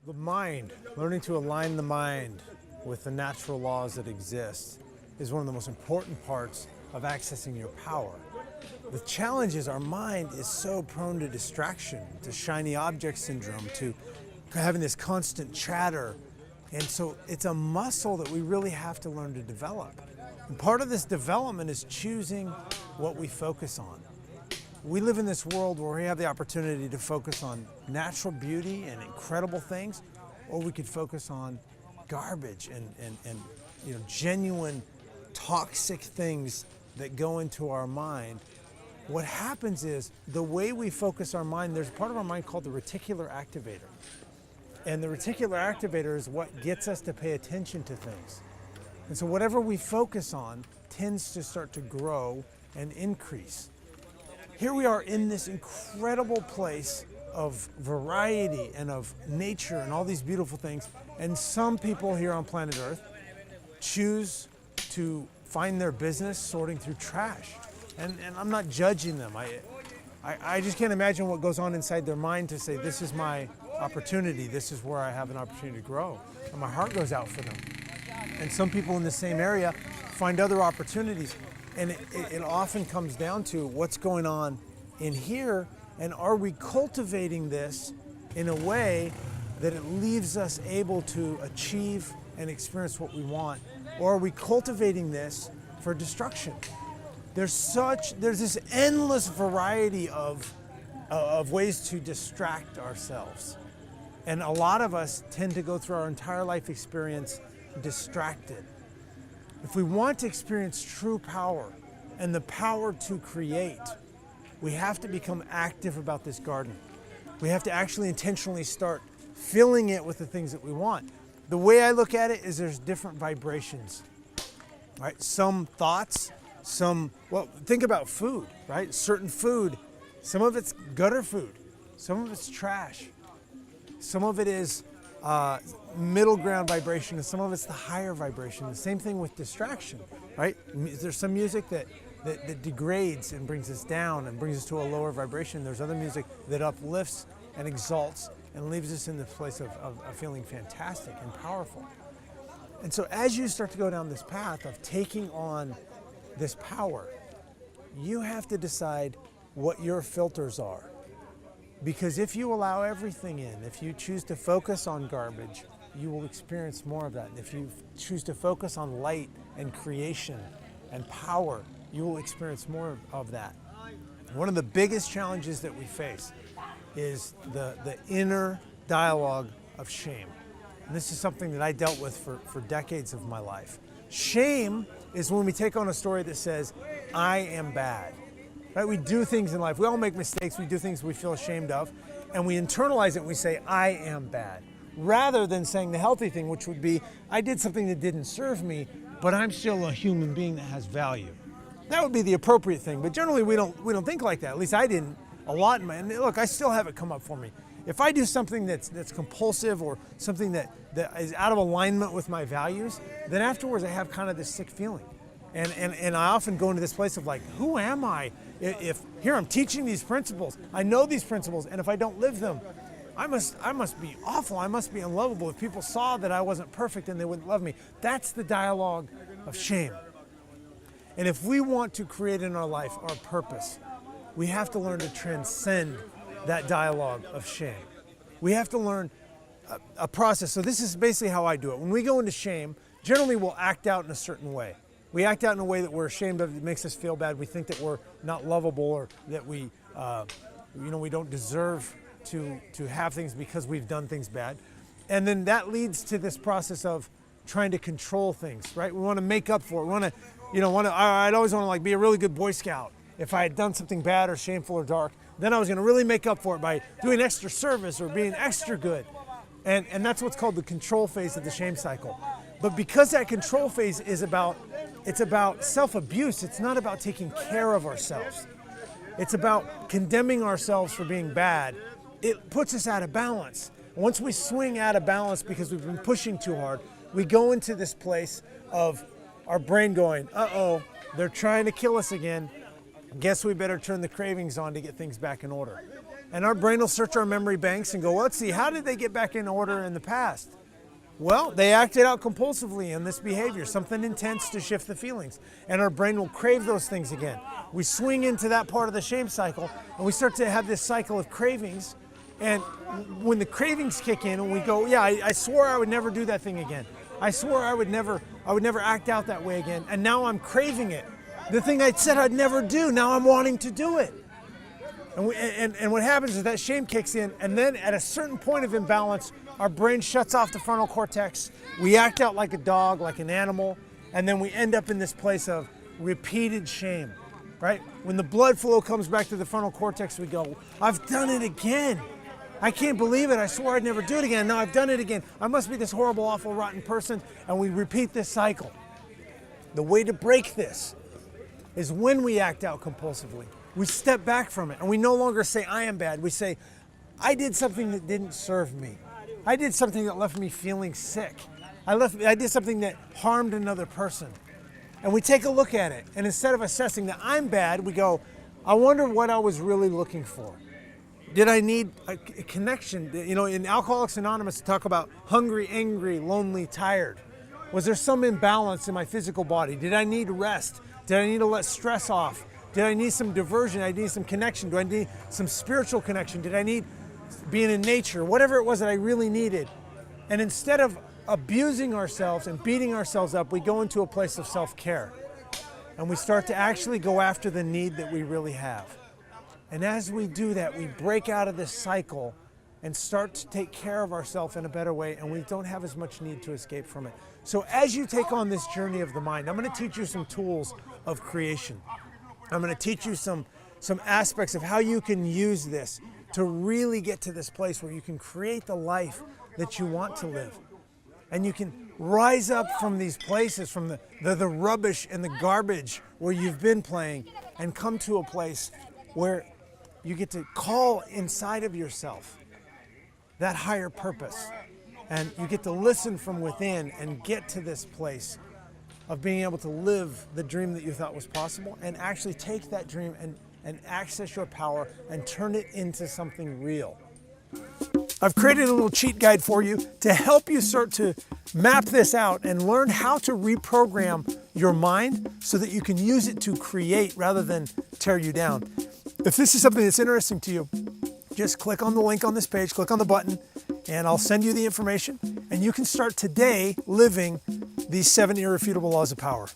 The mind, learning to align the mind with the natural laws that exist is one of the most important parts of accessing your power. The challenge is our mind is so prone to distraction, to shiny object syndrome, to having this constant chatter. And so it's a muscle that we really have to learn to develop. And part of this development is choosing what we focus on. We live in this world where we have the opportunity to focus on natural beauty and incredible things, or we could focus on garbage and genuine toxic things that go into our mind. What happens is the way we focus our mind, there's a part of our mind called the reticular activator. And the reticular activator is what gets us to pay attention to things. And so whatever we focus on tends to start to grow and increase. Here we are in this incredible place of variety and of nature and all these beautiful things. And some people here on planet Earth choose to find their business sorting through trash. And I'm not judging them. I just can't imagine what goes on inside their mind to say, this is my opportunity, this is where I have an opportunity to grow. And my heart goes out for them. And some people in the same area find other opportunities. And it often comes down to what's going on in here, and are we cultivating this in a way that it leaves us able to achieve and experience what we want? Or are we cultivating this for destruction? There's this endless variety of ways to distract ourselves. And a lot of us tend to go through our entire life experience distracted. If we want to experience true power and the power to create, we have to become active about this garden. We have to actually intentionally start filling it with the things that we want. The way I look at it is there's different vibrations, right? Some thoughts, think about food, right? Certain food, some of it's gutter food, some of it's trash, some of it is middle ground vibration, and some of it's the higher vibration. The same thing with distraction, right? There's some music that degrades and brings us down and brings us to a lower vibration. There's other music that uplifts and exalts and leaves us in this place of feeling fantastic and powerful. And so as you start to go down this path of taking on this power, you have to decide what your filters are. Because if you allow everything in, if you choose to focus on garbage, you will experience more of that. And if you choose to focus on light and creation and power, you will experience more of that. One of the biggest challenges that we face is the inner dialogue of shame. And this is something that I dealt with for decades of my life. Shame is when we take on a story that says, I am bad. Right? We do things in life. We all make mistakes. We do things we feel ashamed of. And we internalize it and we say, I am bad. Rather than saying the healthy thing, which would be, I did something that didn't serve me, but I'm still a human being that has value. That would be the appropriate thing. But generally we don't think like that. At least I didn't a lot. And look, I still have it come up for me. If I do something that's compulsive or something that is out of alignment with my values, then afterwards I have kind of this sick feeling. And I often go into this place of like, who am I? If here I'm teaching these principles, I know these principles, and if I don't live them, I must be awful, I must be unlovable. If people saw that I wasn't perfect, then they wouldn't love me. That's the dialogue of shame. And if we want to create in our life our purpose, we have to learn to transcend that dialogue of shame. We have to learn a process. So this is basically how I do it. When we go into shame, generally we'll act out in a certain way. We act out in a way that we're ashamed of, that makes us feel bad. We think that we're not lovable, or that we don't deserve to have things because we've done things bad. And then that leads to this process of trying to control things, right? We want to make up for it. I'd always want to be a really good Boy Scout. If I had done something bad or shameful or dark, then I was going to really make up for it by doing extra service or being extra good. And that's what's called the control phase of the shame cycle. But because that control phase is about self-abuse, it's not about taking care of ourselves. It's about condemning ourselves for being bad. It puts us out of balance. Once we swing out of balance because we've been pushing too hard, we go into this place of our brain going, uh-oh, they're trying to kill us again. Guess we better turn the cravings on to get things back in order. And our brain will search our memory banks and go, let's see, how did they get back in order in the past? Well, they acted out compulsively in this behavior, something intense to shift the feelings. And our brain will crave those things again. We swing into that part of the shame cycle, and we start to have this cycle of cravings. And when the cravings kick in and we go, yeah, I swore I would never do that thing again. I swore I would never act out that way again. And now I'm craving it. The thing I said I'd never do, now I'm wanting to do it. And what happens is that shame kicks in, and then at a certain point of imbalance, our brain shuts off the frontal cortex. We act out like a dog, like an animal, and then we end up in this place of repeated shame, right? When the blood flow comes back to the frontal cortex, we go, I've done it again. I can't believe it. I swore I'd never do it again. Now I've done it again. I must be this horrible, awful, rotten person, and we repeat this cycle. The way to break this is when we act out compulsively. We step back from it, and we no longer say, I am bad. We say, I did something that didn't serve me. I did something that left me feeling sick. I did something that harmed another person. And we take a look at it, and instead of assessing that I'm bad, we go, I wonder what I was really looking for. Did I need a connection? You know, in Alcoholics Anonymous, they talk about hungry, angry, lonely, tired. Was there some imbalance in my physical body? Did I need rest? Did I need to let stress off? Did I need some diversion? I need some connection. Do I need some spiritual connection? Did I need being in nature? Whatever it was that I really needed. And instead of abusing ourselves and beating ourselves up, we go into a place of self-care. And we start to actually go after the need that we really have. And as we do that, we break out of this cycle and start to take care of ourselves in a better way, and we don't have as much need to escape from it. So as you take on this journey of the mind, I'm going to teach you some tools of creation. I'm going to teach you some aspects of how you can use this to really get to this place where you can create the life that you want to live. And you can rise up from these places, from the rubbish and the garbage where you've been playing, and come to a place where you get to call inside of yourself that higher purpose. And you get to listen from within and get to this place of being able to live the dream that you thought was possible, and actually take that dream and access your power and turn it into something real. I've created a little cheat guide for you to help you start to map this out and learn how to reprogram your mind so that you can use it to create rather than tear you down. If this is something that's interesting to you, just click on the link on this page, click on the button, and I'll send you the information, and you can start today living these 7 irrefutable laws of power.